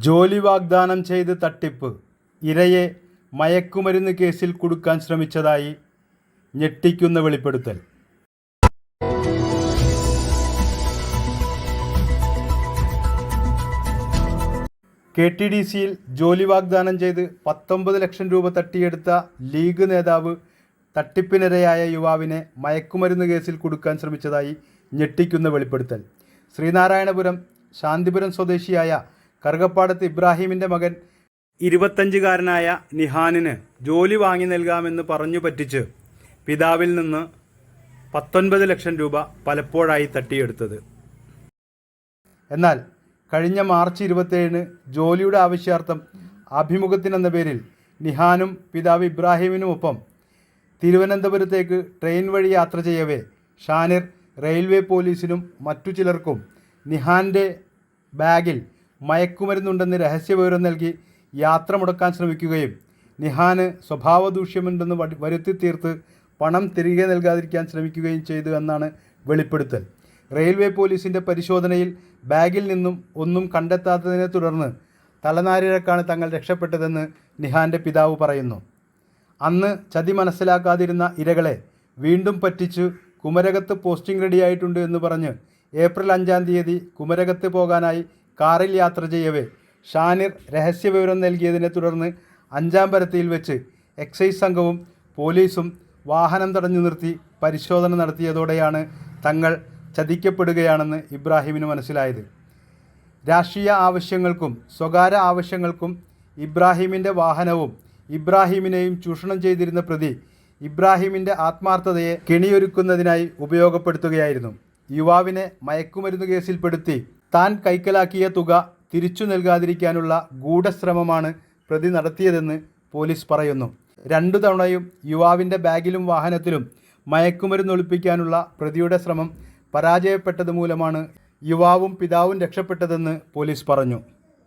ജോലി വാഗ്ദാനം ചെയ്ത് തട്ടിപ്പ്. ഇരയെ മയക്കുമരുന്ന് കേസിൽ കുടുക്കാൻ ശ്രമിച്ചതായി ഞെട്ടിക്കുന്ന വെളിപ്പെടുത്തൽ. KTDCയിൽ ജോലി വാഗ്ദാനം ചെയ്ത് 19 ലക്ഷം രൂപ തട്ടിയെടുത്ത ലീഗ് നേതാവ് തട്ടിപ്പിനിരയായ യുവാവിനെ മയക്കുമരുന്ന് കേസിൽ കുടുക്കാൻ ശ്രമിച്ചതായി ഞെട്ടിക്കുന്ന വെളിപ്പെടുത്തൽ. ശ്രീനാരായണപുരം ശാന്തിപുരം സ്വദേശിയായ കറുകപ്പാടത്ത് ഇബ്രാഹിമിൻ്റെ മകൻ 25-കാരനായ നിഹാനിന് ജോലി വാങ്ങി നൽകാമെന്ന് പറഞ്ഞു പറ്റിച്ച് പിതാവിൽ നിന്ന് 19 ലക്ഷം രൂപ പലപ്പോഴായി തട്ടിയെടുത്തത്. എന്നാൽ കഴിഞ്ഞ മാർച്ച് 27-ന് ജോലിയുടെ ആവശ്യാർത്ഥം അഭിമുഖത്തിനെന്ന പേരിൽ നിഹാനും പിതാവ് ഇബ്രാഹിമിനുമൊപ്പം തിരുവനന്തപുരത്തേക്ക് ട്രെയിൻ വഴി യാത്ര ചെയ്യവേ ഷാനിർ റെയിൽവേ പോലീസിനും മറ്റു ചിലർക്കും നിഹാൻ്റെ ബാഗിൽ മയക്കുമരുന്നുണ്ടെന്ന് രഹസ്യവിവരം നൽകി യാത്ര മുടക്കാൻ ശ്രമിക്കുകയും നിഹാന് സ്വഭാവദൂഷ്യമുണ്ടെന്ന് വരുത്തി തീർത്ത് പണം തിരികെ നൽകാതിരിക്കാൻ ശ്രമിക്കുകയും ചെയ്തു എന്നാണ് വെളിപ്പെടുത്തൽ. റെയിൽവേ പോലീസിൻ്റെ പരിശോധനയിൽ ബാഗിൽ നിന്നും ഒന്നും കണ്ടെത്താത്തതിനെ തുടർന്ന് തലനാരിഴക്കാണ് തങ്ങൾ രക്ഷപ്പെട്ടതെന്ന് നിഹാൻ്റെ പിതാവ് പറയുന്നു. അന്ന് ചതി മനസ്സിലാക്കാതിരുന്ന ഇരകളെ വീണ്ടും പറ്റിച്ച് കുമരകത്ത് പോസ്റ്റിംഗ് റെഡിയായിട്ടുണ്ട് എന്ന് പറഞ്ഞ് ഏപ്രിൽ 5-ാം തീയതി കുമരകത്ത് പോകാനായി കാറിൽ യാത്ര ചെയ്യവേ ഷാനിർ രഹസ്യവിവരം നൽകിയതിനെ തുടർന്ന് 5-ാം പരത്തിയിൽ വെച്ച് എക്സൈസ് സംഘവും പോലീസും വാഹനം തടഞ്ഞു നിർത്തി പരിശോധന നടത്തിയതോടെയാണ് തങ്ങൾ ചതിക്കപ്പെടുകയാണെന്ന് ഇബ്രാഹിമിന് മനസ്സിലായത്. രാഷ്ട്രീയ ആവശ്യങ്ങൾക്കും സ്വകാര്യ ആവശ്യങ്ങൾക്കും ഇബ്രാഹിമിൻ്റെ വാഹനവും ഇബ്രാഹിമിനെയും ചൂഷണം ചെയ്തിരുന്ന പ്രതി ഇബ്രാഹിമിൻ്റെ ആത്മാർത്ഥതയെ കെണിയൊരുക്കുന്നതിനായി ഉപയോഗപ്പെടുത്തുകയായിരുന്നു. യുവാവിനെ മയക്കുമരുന്ന് കേസിൽപ്പെടുത്തി താൻ കൈക്കലാക്കിയ തുക തിരിച്ചു നൽകാതിരിക്കാനുള്ള ഗൂഢശ്രമമാണ് പ്രതി നടത്തിയതെന്ന് പോലീസ് പറയുന്നു. 2 തവണയും യുവാവിൻ്റെ ബാഗിലും വാഹനത്തിലും മയക്കുമരുന്ന് ഒളിപ്പിക്കാനുള്ള പ്രതിയുടെ ശ്രമം പരാജയപ്പെട്ടത് മൂലമാണ് യുവാവും പിതാവും രക്ഷപ്പെട്ടതെന്ന് പോലീസ് പറഞ്ഞു.